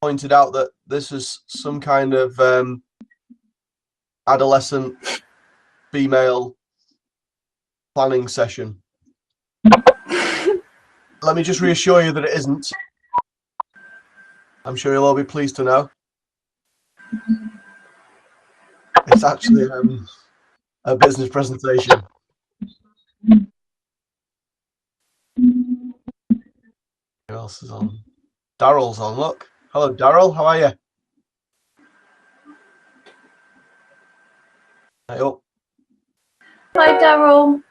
pointed out that this is some kind of adolescent female planning session. Let me just reassure you that it isn't. I'm sure you'll all be pleased to know. It's actually a business presentation. Who else is on? Daryl's on, look. Hello, Daryl, how are you? Hey up. Hi, Daryl.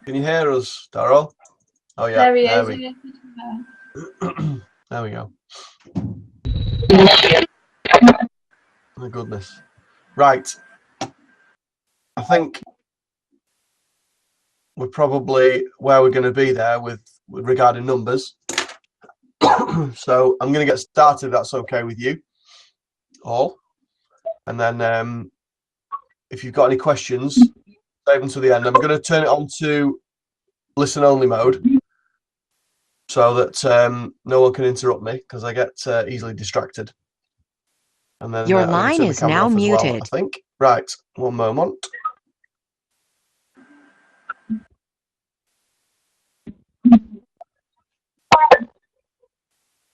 Can you hear us, Daryl? Oh yeah, there he there is. we go. My goodness. Right. I think we're probably where we're going to be there with regarding numbers. So I'm going to get started, if that's okay with you all. And then if you've got any questions, save them to the end. I'm going to turn it on to listen only mode so that no one can interrupt me, because I get easily distracted. And then your line is now muted. Well, I think. Right, one moment.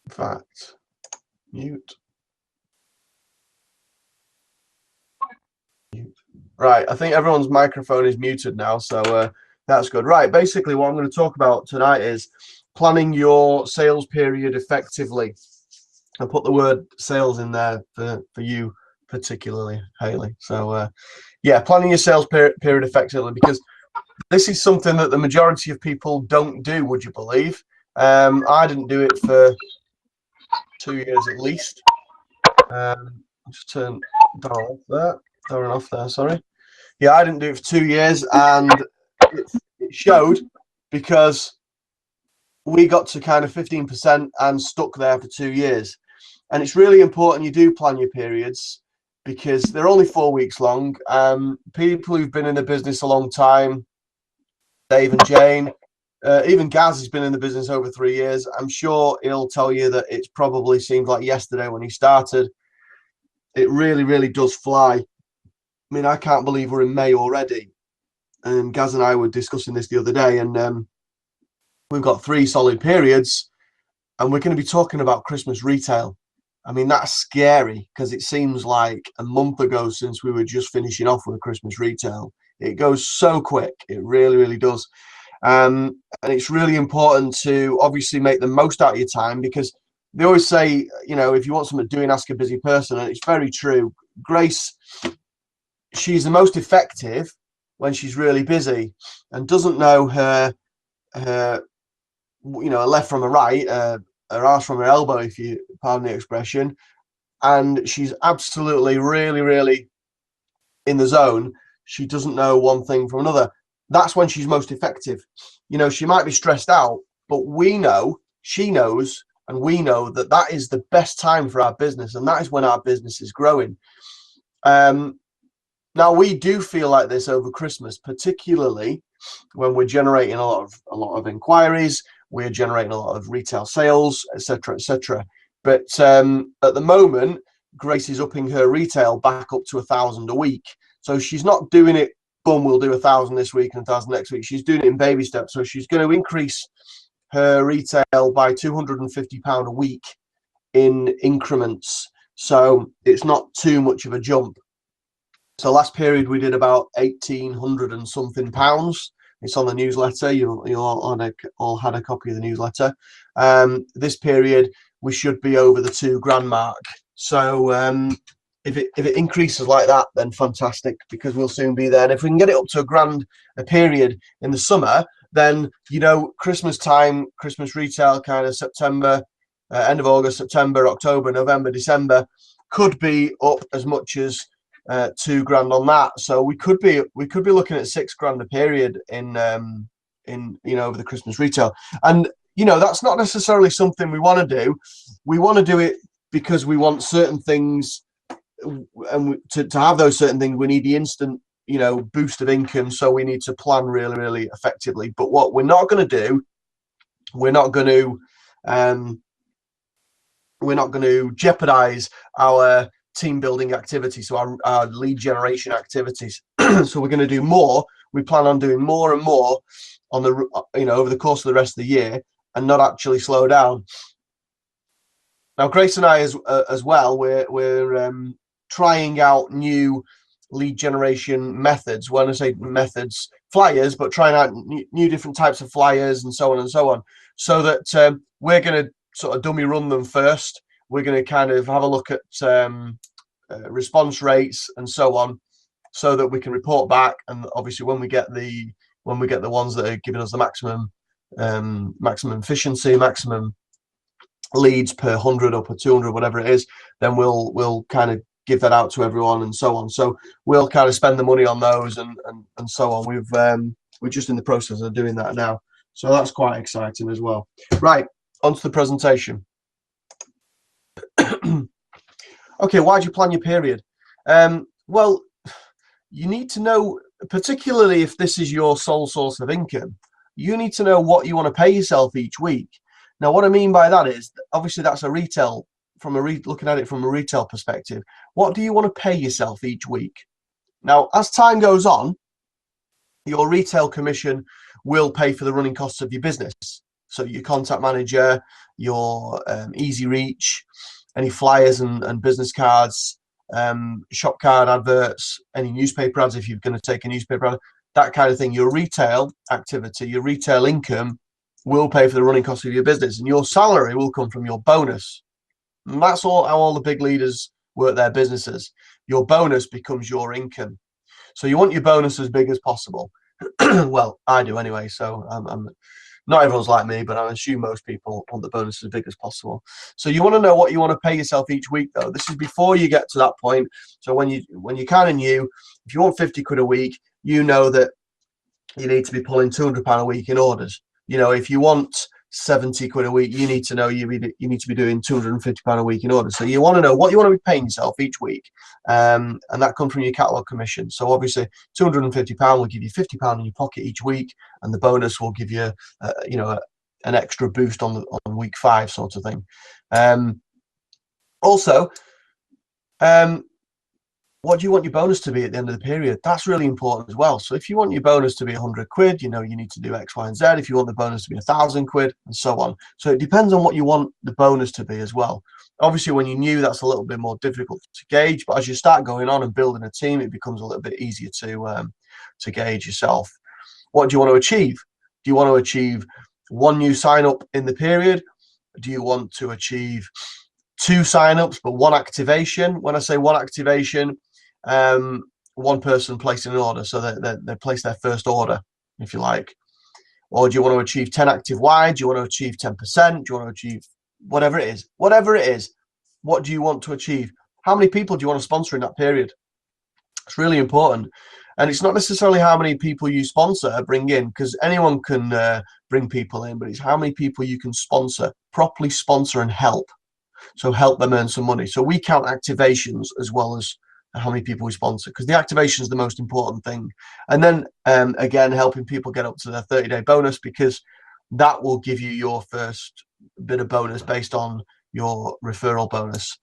In fact, mute. Right, I think everyone's microphone is muted now, so that's good. Right, basically what I'm going to talk about tonight is planning your sales period effectively. I put the word sales in there for you particularly, Hayley. So yeah, planning your sales period effectively, because this is something that the majority of people don't do, would you believe? I didn't do it for 2 years at least. Just turn Darren off there, sorry. Yeah, I didn't do it for 2 years, and it showed, because we got to kind of 15% and stuck there for 2 years. And it's really important you do plan your periods, because they're only 4 weeks long. People who've been in the business a long time, Dave and Jane, even Gaz has been in the business over 3 years. I'm sure he'll tell you that it probably seems like yesterday when he started. It really, really does fly. I mean, I can't believe we're in May already. And Gaz and I were discussing this the other day, and we've got 3 solid periods, and we're going to be talking about Christmas retail. I mean, that's scary, because it seems like a month ago since we were just finishing off with Christmas retail. It goes so quick. It really, really does. And it's really important to obviously make the most out of your time, because they always say, you know, if you want something to do, ask a busy person. And it's very true. Grace, she's the most effective when she's really busy and doesn't know her you know, left from her right, her arse from her elbow, if you pardon the expression. And she's absolutely really, really in the zone. She doesn't know one thing from another. That's when she's most effective. You know, she might be stressed out, but we know, she knows, and we know that that is the best time for our business, and that is when our business is growing. Now, we do feel like this over Christmas, particularly when we're generating a lot of inquiries, we're generating a lot of retail sales, etc., etc. But at the moment, Grace is upping her retail back up to 1,000 a week. So she's not doing it, boom, we'll do 1,000 this week and 1,000 next week. She's doing it in baby steps. So she's going to increase her retail by £250 a week in increments. So it's not too much of a jump. So last period we did about 1,800 and something pounds. It's on the newsletter. You all had a copy of the newsletter. This period we should be over the £2,000 mark. So if it increases like that, then fantastic, because we'll soon be there. And if we can get it up to £1,000 a period in the summer, then, you know, Christmas time, Christmas retail, kind of September, end of August, September, October, November, December, could be up as much as £2,000 on that. So we could be looking at £6,000 a period in you know, over the Christmas retail. And you know, that's not necessarily something we want to do. We want to do it because we want certain things, and to have those certain things, we need the instant, you know, boost of income. So we need to plan really, really effectively. But what we're not going to do we're not going to jeopardize our team building activity, so our lead generation activities. So we're going to do more. We plan on doing more and more on the over the course of the rest of the year, and not actually slow down. Now, Grace and I as well, we're trying out new lead generation methods. When I say methods, flyers, but trying out new different types of flyers and so on, so that we're going to sort of dummy run them first. We're going to kind of have a look at response rates and so on, so that we can report back. And obviously, when we get the ones that are giving us the maximum efficiency, maximum leads per 100 or per 200, whatever it is, then we'll kind of give that out to everyone and so on. So we'll kind of spend the money on those and so on. We're just in the process of doing that now, so that's quite exciting as well. Right, onto the presentation. Okay, why do you plan your period? Well, you need to know, particularly if this is your sole source of income, you need to know what you want to pay yourself each week. Now, what I mean by that is, obviously, that's a retail, looking at it from a retail perspective. What do you want to pay yourself each week? Now, as time goes on, your retail commission will pay for the running costs of your business. So your contact manager, your easy reach, any flyers and business cards, shop card adverts, any newspaper ads if you're going to take a newspaper ad, that kind of thing. Your retail activity, your retail income will pay for the running costs of your business, and your salary will come from your bonus. And that's how all the big leaders work their businesses. Your bonus becomes your income. So you want your bonus as big as possible. Well, I do anyway, so I'm not everyone's like me, but I assume most people want the bonus as big as possible. So you want to know what you want to pay yourself each week, though. This is before you get to that point. So when you kind of knew, if you want 50 quid a week, you know that you need to be pulling £200 a week in orders. If you want 70 quid a week, you need to know you need to be doing £250 a week in orders. So you want to know what you want to be paying yourself each week, and that comes from your catalogue commission. So obviously, £250 will give you £50 in your pocket each week, and the bonus will give you, an extra boost on week 5, sort of thing. Also, what do you want your bonus to be at the end of the period? That's really important as well. So if you want your bonus to be 100 quid, you need to do X, Y, and Z. If you want the bonus to be 1,000 quid, and so on. So it depends on what you want the bonus to be as well. Obviously, when you're new, that's a little bit more difficult to gauge. But as you start going on and building a team, it becomes a little bit easier to gauge yourself. What do you want to achieve? Do you want to achieve 1 new sign up in the period? Do you want to achieve 2 sign-ups but 1 activation? When I say 1 activation, 1 person placing an order, so they place their first order, if you like. Or do you want to achieve 10 active wide? Do you want to achieve 10%? Do you want to achieve whatever it is? What do you want to achieve? How many people do you want to sponsor in that period? It's really important. And it's not necessarily how many people you bring in, because anyone can bring people in, but it's how many people you can properly sponsor and help. So help them earn some money. So we count activations as well as how many people we sponsor, because the activation is the most important thing. And then again, helping people get up to their 30-day bonus, because that will give you your first bit of bonus based on your referral bonus.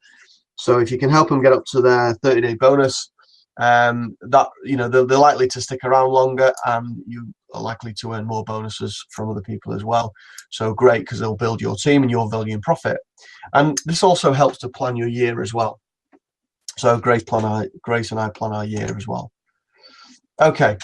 So if you can help them get up to their 30-day bonus, that they're likely to stick around longer, and you are likely to earn more bonuses from other people as well. So great, because they'll build your team and your value and profit. And this also helps to plan your year as well. So Grace and I plan our year as well. Okay,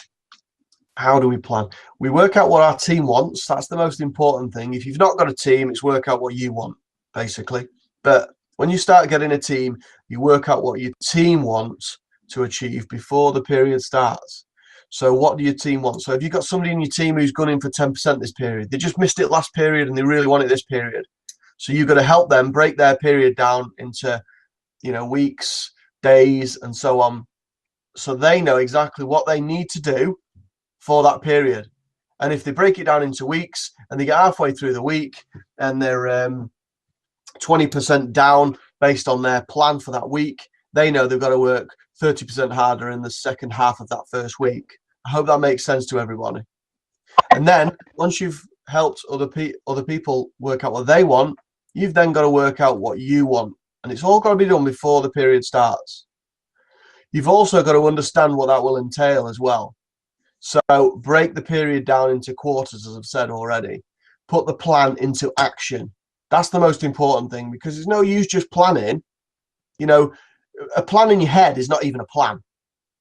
how do we plan? We work out what our team wants. That's the most important thing. If you've not got a team, it's work out what you want, basically. But when you start getting a team, you work out what your team wants to achieve before the period starts. So what do your team want? So if you've got somebody in your team who's gone in for 10% this period, they just missed it last period and they really want it this period. So you've got to help them break their period down into, weeks, days, and so on, so they know exactly what they need to do for that period. And if they break it down into weeks and they get halfway through the week and they're 20% down based on their plan for that week, they know they've got to work 30% harder in the second half of that first week. I hope that makes sense to everybody. And then once you've helped other people work out what they want, you've then got to work out what you want, and it's all got to be done before the period starts. You've also got to understand what that will entail as well. So break the period down into quarters, as I've said already. Put the plan into action. That's the most important thing, because there's no use just planning. You know, a plan in your head is not even a plan.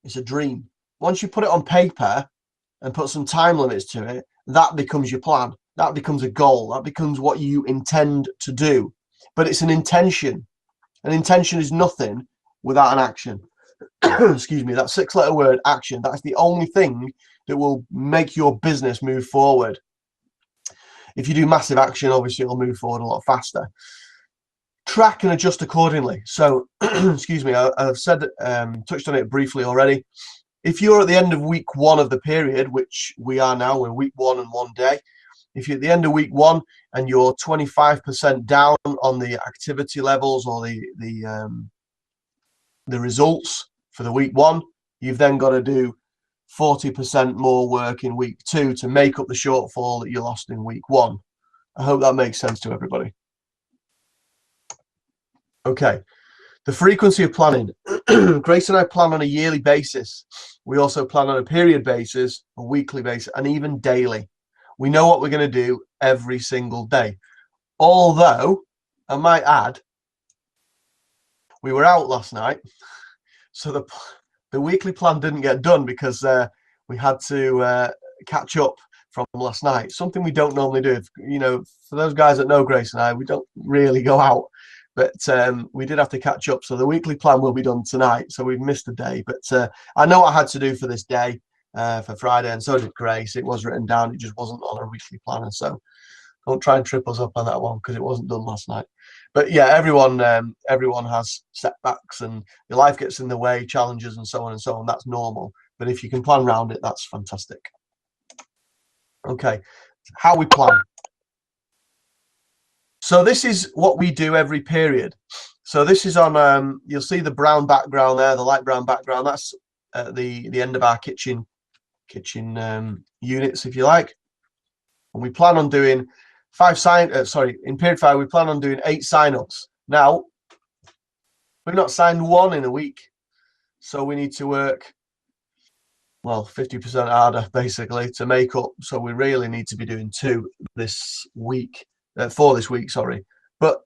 It's a dream. Once you put it on paper and put some time limits to it, that becomes your plan. That becomes a goal. That becomes what you intend to do. But it's an intention. An intention is nothing without an action. Excuse me, that 6-letter word, action. That's the only thing that will make your business move forward. If you do massive action, obviously it'll move forward a lot faster. Track and adjust accordingly. So, excuse me, I've said, touched on it briefly already. If you're at the end of week 1 of the period, which we are now, we're week 1 and 1 day. If you're at the end of week 1 and you're 25% down on the activity levels or the results for the week 1, you've then got to do 40% more work in week 2 to make up the shortfall that you lost in week 1. I hope that makes sense to everybody. Okay, the frequency of planning. Grace and I plan on a yearly basis. We also plan on a period basis, a weekly basis, and even daily. We know what we're going to do every single day. Although, I might add, we were out last night, so the weekly plan didn't get done because we had to catch up from last night. Something we don't normally do. You know, for those guys that know Grace and I, we don't really go out, but we did have to catch up. So the weekly plan will be done tonight. So we've missed a day, but I know what I had to do for this day, for Friday, and so did Grace. It was written down. It just wasn't on our weekly plan, and so don't try and trip us up on that one because it wasn't done last night. But yeah, everyone has setbacks and your life gets in the way, challenges and so on and so on. That's normal. But if you can plan around it, that's fantastic. Okay, how we plan. So this is what we do every period. So this is on, you'll see the brown background there, the light brown background. That's at the end of our kitchen units, if you like. And we plan on doing in period 5, we plan on doing 8 sign-ups. Now, we've not signed 1 in a week, so we need to work, well, 50% harder, basically, to make up. So we really need to be doing 2 this week, for this week, sorry. But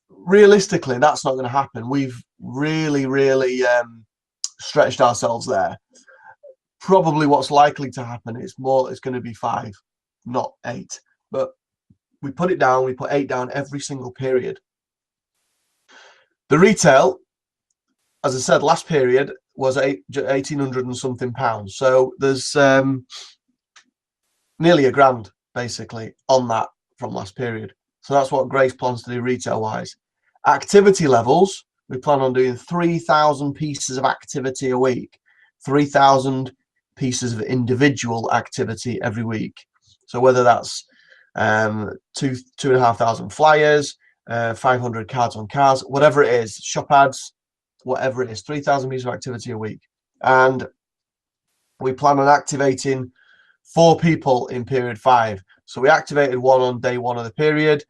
realistically, that's not going to happen. We've really stretched ourselves there. Probably what's likely to happen is it's going to be 5, not 8. But we put it down, we put 8 down every single period. The retail, as I said, last period was 1,800 and something pounds. So there's nearly £1,000 basically on that from last period. So that's what Grace plans to do retail wise. Activity levels, we plan on doing 3,000 pieces of activity a week, 3,000 pieces of individual activity every week. So whether that's 2,500 flyers, 500 cards on cars, whatever it is, shop ads, whatever it is, 3,000 pieces of activity a week. And we plan on activating 4 people in period 5. So we activated 1 on day 1 of the period.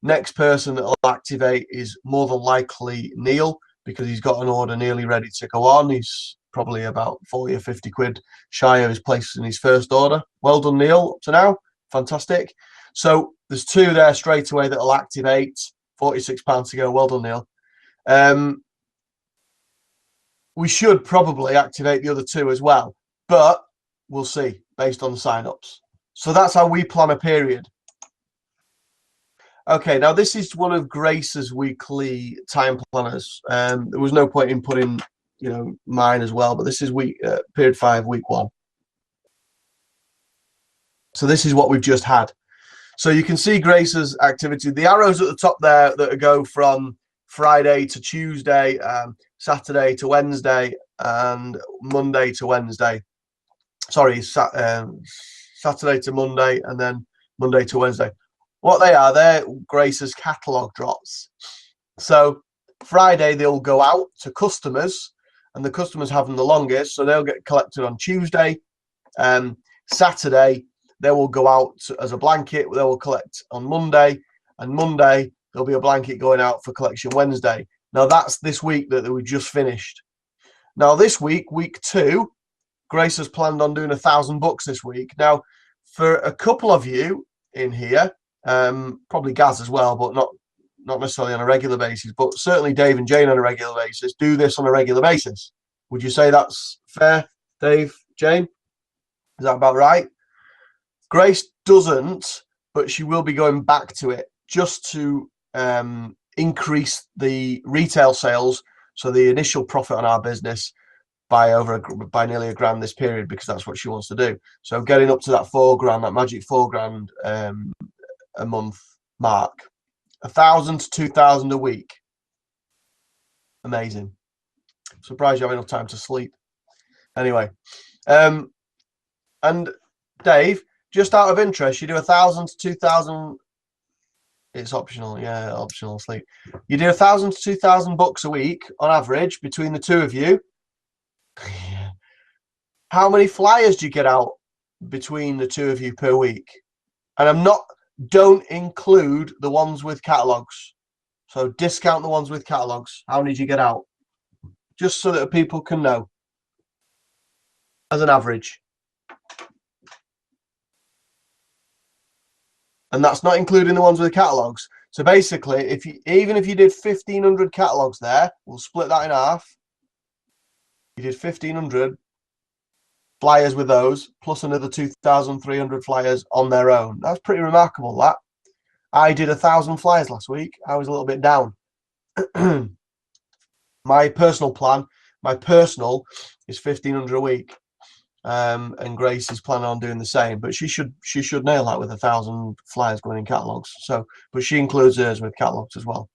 Next person that will activate is more than likely Neil, because he's got an order nearly ready to go on. He's probably about 40 or 50 quid shy of his place in his first order. Well done, Neil, up to now. Fantastic. So there's 2 there straight away that will activate. £46 to go. Well done, Neil. We should probably activate the other 2 as well, but we'll see based on the sign-ups. So that's how we plan a period. Okay, now this is one of Grace's weekly time planners. There was no point in putting, mine as well, but this is period 5, week 1. So this is what we've just had. So you can see Grace's activity. The arrows at the top there that go from Friday to Tuesday, Saturday to Wednesday, and Monday to Wednesday. Sorry, Saturday to Monday, and then Monday to Wednesday. What they are, they're Grace's catalogue drops. So Friday they'll go out to customers, and the customers have them the longest, so they'll get collected on Tuesday. Saturday they will go out as a blanket. They will collect on Monday, and Monday there'll be a blanket going out for collection Wednesday. Now that's this week that we just finished. Now this week, week 2, Grace has planned on doing 1,000 books this week. Now, for a couple of you in here, probably Gaz as well, but not necessarily on a regular basis, but certainly Dave and Jane on a regular basis, do this on a regular basis. Would you say that's fair, Dave, Jane? Is that about right? Grace doesn't, but she will be going back to it just to increase the retail sales, so the initial profit on our business by nearly £1,000 this period, because that's what she wants to do. So getting up to that £4,000, that magic £4,000 a month mark. 1,000 to 2,000 a week. Amazing. Surprised you have enough time to sleep. Anyway, and Dave, just out of interest, you do 1,000 to 2,000. It's optional, yeah, optional sleep. You do 1,000 to 2,000 books a week on average between the two of you. How many flyers do you get out between the two of you per week? And don't include the ones with catalogs. So discount the ones with catalogs. How many do you get out? Just so that people can know as an average. And that's not including the ones with catalogs. So basically, even if you did 1,500 catalogs there, we'll split that in half. You did 1,500 flyers with those, plus another 2,300 flyers on their own. That's pretty remarkable, that. I did 1,000 flyers last week. I was a little bit down. My personal plan, is 1,500 a week. And Grace is planning on doing the same, but she should nail that with 1,000 flyers going in catalogs. So, but she includes hers with catalogs as well.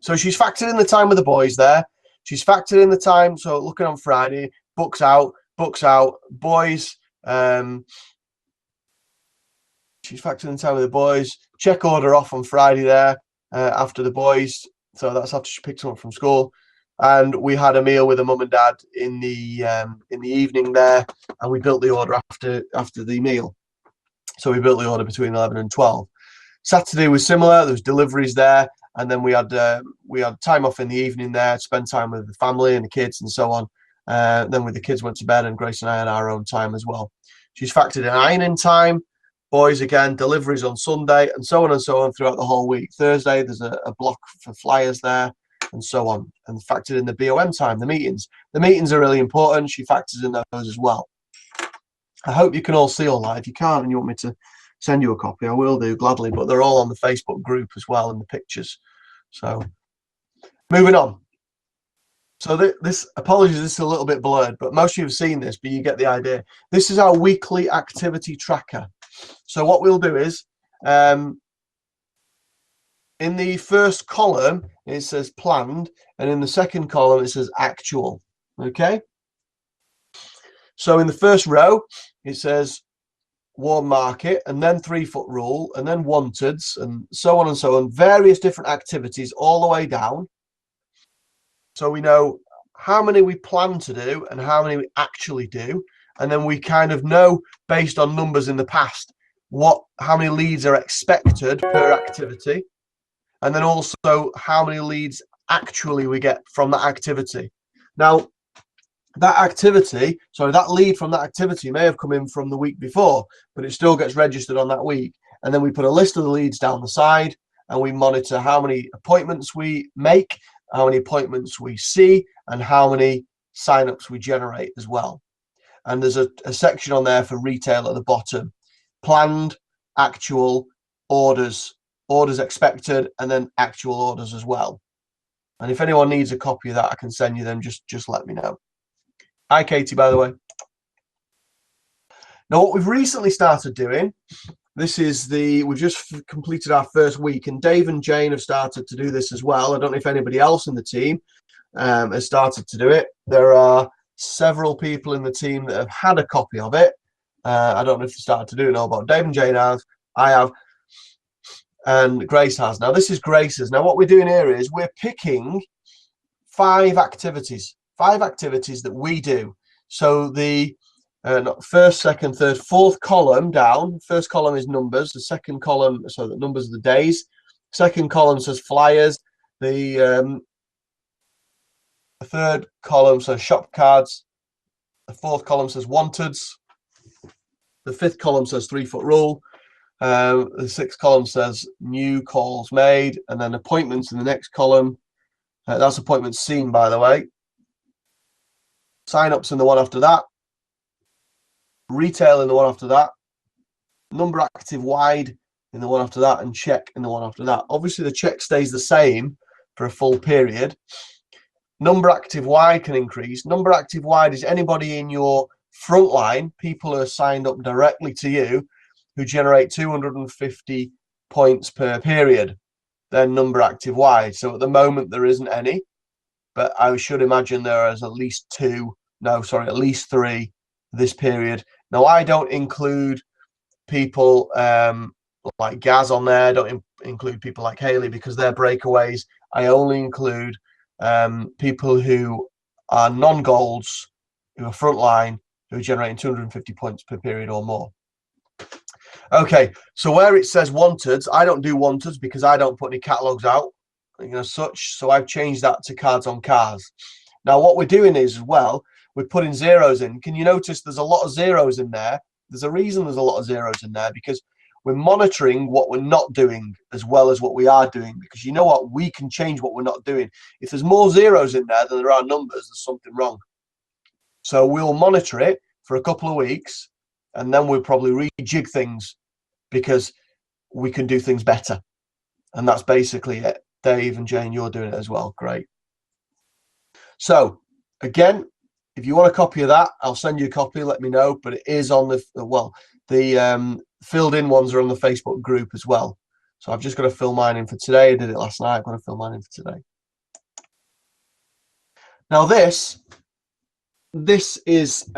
So she's factored in the time with the boys there. She's factored in the time. So looking on Friday, books out, boys. She's factored in the time with the boys. Check order off on Friday there after the boys. So that's after she picked them up from school. And we had a meal with the mum and dad in the evening there, and we built the order after the meal. So we built the order between 11 and 12. Saturday was similar. There was deliveries there, and then we had time off in the evening there to spend time with the family and the kids and so on. Then when the kids went to bed, and Grace and I had our own time as well. She's factored in ironing time, boys again, deliveries on Sunday, and so on throughout the whole week. Thursday there's a block for flyers there, and so on, and factored in the BOM time, the meetings. The meetings are really important. She factors in those as well. I hope you can all see all that. If you can't and you want me to send you a copy, I will do gladly, but they're all on the Facebook group as well in the pictures. So moving on. So this, apologies, this is a little bit blurred, but most of you have seen this, but you get the idea. This is our weekly activity tracker. So what we'll do is, in the first column, it says planned, and in the second column, it says actual. Okay? So in the first row, it says warm market, and then 3-foot rule, and then wanteds, and so on and so on. Various different activities all the way down. So we know how many we plan to do and how many we actually do. And then we kind of know, based on numbers in the past, how many leads are expected per activity. And then also how many leads actually we get from that activity. Now, that lead from that activity may have come in from the week before, but it still gets registered on that week. And then we put a list of the leads down the side, and we monitor how many appointments we make, how many appointments we see, and how many signups we generate as well. And there's a section on there for retail at the bottom. Planned, actual, orders expected, and then actual orders as well. And if anyone needs a copy of that, I can send you them. Just let me know. Hi, Katie, by the way. Now, what we've recently started doing, we've just completed our first week, and Dave and Jane have started to do this as well. I don't know if anybody else in the team has started to do it. There are several people in the team that have had a copy of it. I don't know if they started to do it now, but Dave and Jane have, I have, and Grace has. Now, this is Grace's. Now, what we're doing here is we're picking 5 activities that we do. So the First, second, third, fourth column down. First column is numbers. The second column, so the numbers of the days. Second column says flyers. The third column says shop cards. The fourth column says wanteds. The fifth column says 3-foot rule. The sixth column says new calls made, and then appointments in the next column. That's appointments seen, by the way. Sign-ups in the one after that. Retail in the one after that. Number active wide in the one after that, and check in the one after that. Obviously, the check stays the same for a full period. Number active wide can increase. Number active wide is anybody in your front line, people who are signed up directly to you, who generate 250 points per period. Then number active wide. So at the moment there isn't any, but I should imagine there is at least at least 3 this period. Now I don't include people like Gaz on there. I don't include people like Haley because they're breakaways. I only include people who are non-golds, who are frontline, who are generating 250 points per period or more. Okay, so where it says wanteds, I don't do wanteds because I don't put any catalogs out, such. So I've changed that to cards on cars. Now what we're doing is, as well, we're putting zeros in. Can you notice there's a lot of zeros in there? There's a reason there's a lot of zeros in there, because we're monitoring what we're not doing as well as what we are doing, because you know what, we can change what we're not doing. If there's more zeros in there than there are numbers, there's something wrong. So we'll monitor it for a couple of weeks, and then we'll probably rejig things because we can do things better. And that's basically it. Dave and Jane, you're doing it as well. Great. So again, if you want a copy of that, I'll send you a copy, let me know. But it is on the filled in ones are on the Facebook group as well. So I've just got to fill mine in for today. I did it last night. I've got to fill mine in for today. Now this is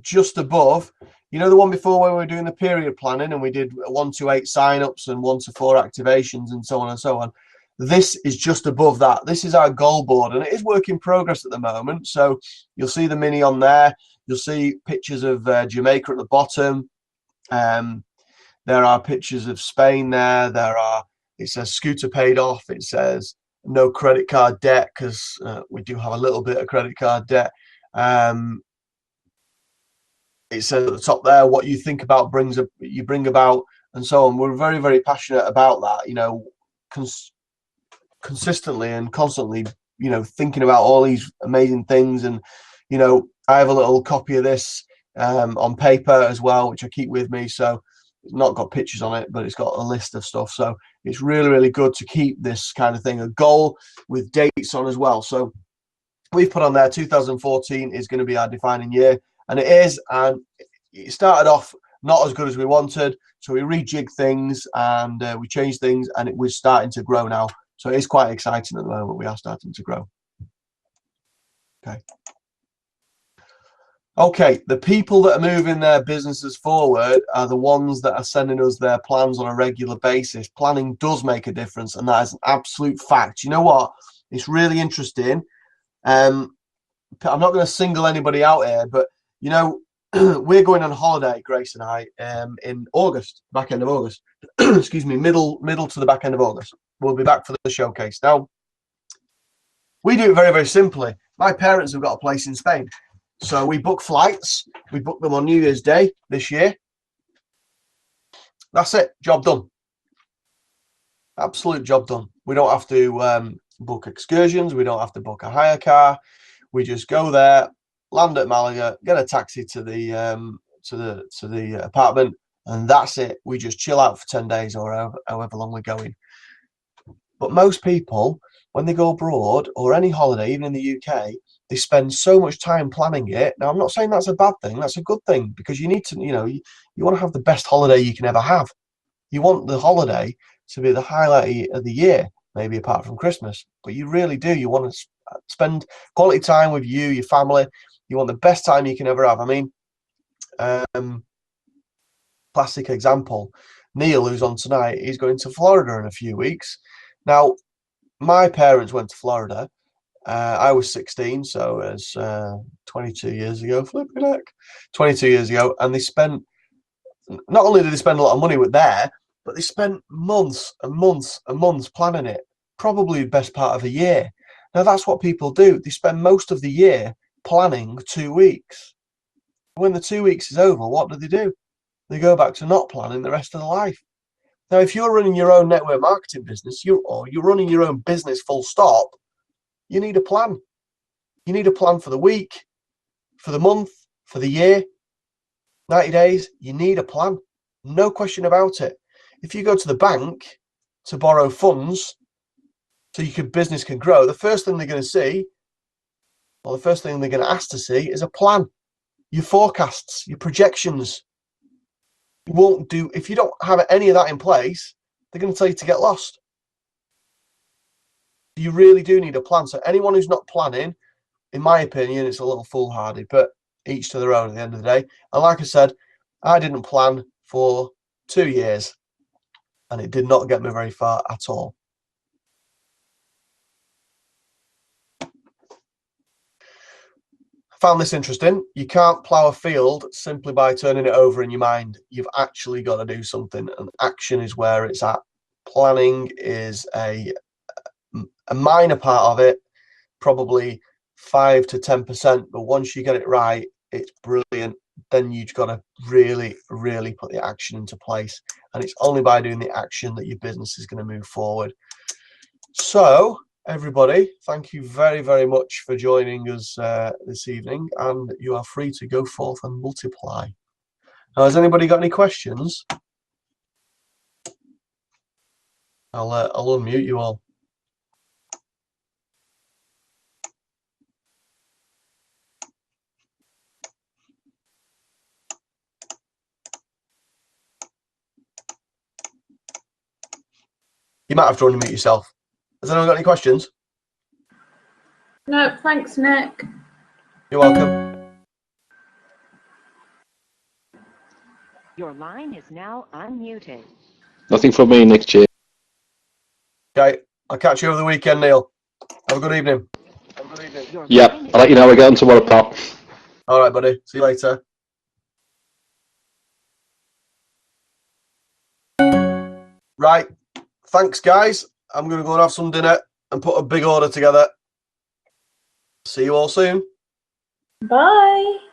just above, the one before where we were doing the period planning and we did 1 to 8 sign-ups and 1 to 4 activations and so on and so on. This is just above that. This is our goal board, and it is work in progress at the moment. So you'll see the mini on there. You'll see pictures of Jamaica at the bottom. There are pictures of Spain there. It says scooter paid off. It says no credit card debt, because we do have a little bit of credit card debt. It says at the top there what you think about you bring about, and so on. We're very, very passionate about that, consistently and constantly, thinking about all these amazing things. And I have a little copy of this on paper as well, which I keep with me. So it's not got pictures on it, but it's got a list of stuff. So it's really, really good to keep this kind of thing, a goal with dates on as well. So we've put on there 2014 is going to be our defining year, and it is. And it started off not as good as we wanted, so we rejigged things and we changed things, and it was starting to grow now. So it is quite exciting at the moment. We are starting to grow. Okay, the people that are moving their businesses forward are the ones that are sending us their plans on a regular basis. Planning does make a difference, and that is an absolute fact. You know what? It's really interesting. I'm not going to single anybody out here, but we're going on holiday, Grace and I, in August, back end of August. Excuse me, middle to the back end of August. We'll be back for the showcase. Now, we do it very, very simply. My parents have got a place in Spain, so we book flights. We book them on New Year's Day this year. That's it. Job done. Absolute job done. We don't have to book excursions. We don't have to book a hire car. We just go there, land at Malaga, get a taxi to the apartment, and that's it. We just chill out for 10 days or however long we're going. But most people, when they go abroad or any holiday, even in the UK, they spend so much time planning it. Now, I'm not saying that's a bad thing. That's a good thing, because you need to, you want to have the best holiday you can ever have. You want the holiday to be the highlight of the year, maybe apart from Christmas. But you really do. You want to spend quality time with your family. You want the best time you can ever have. I mean, classic example, Neil, who's on tonight, he's going to Florida in a few weeks. Now, my parents went to Florida I was 16, so it's 22 years ago, flipping heck, 22 years ago, and they spent, not only did they spend a lot of money with there, but they spent months and months and months planning it, probably the best part of a year. Now that's what people do. They spend most of the year planning 2 weeks. When the 2 weeks is over, what do? They go back to not planning the rest of their life. Now, if you're running your own network marketing business, or you're running your own business full stop, you need a plan. You need a plan for the week, for the month, for the year, 90 days. You need a plan. No question about it. If you go to the bank to borrow funds so your business can grow, the first thing they're going to see, or the first thing they're going to ask to see, is a plan. Your forecasts, your projections. You won't do, if you don't have any of that in place, they're going to tell you to get lost. You really do need a plan. So anyone who's not planning, in my opinion, it's a little foolhardy, but each to their own at the end of the day. And like I said, I didn't plan for 2 years, and it did not get me very far at all. Found this interesting. You can't plow a field simply by turning it over in your mind. You've actually got to do something, and action is where it's at. Planning is a minor part of it, probably 5 to 10%, but once you get it right, it's brilliant. Then you've got to really, really put the action into place, and it's only by doing the action that your business is going to move forward. So everybody, thank you very, very much for joining us this evening, and you are free to go forth and multiply. Now, has anybody got any questions? I'll unmute you all. You might have to unmute yourself. Has anyone got any questions? No, thanks, Nick. You're welcome. Your line is now unmuted. Nothing from me, Nick. Cheers. Okay, I'll catch you over the weekend, Neil. Have a good evening. Yeah, I'll let you know how we get on tomorrow, pal. All right, buddy. See you later. Right. Thanks, guys. I'm going to go and have some dinner and put a big order together. See you all soon. Bye.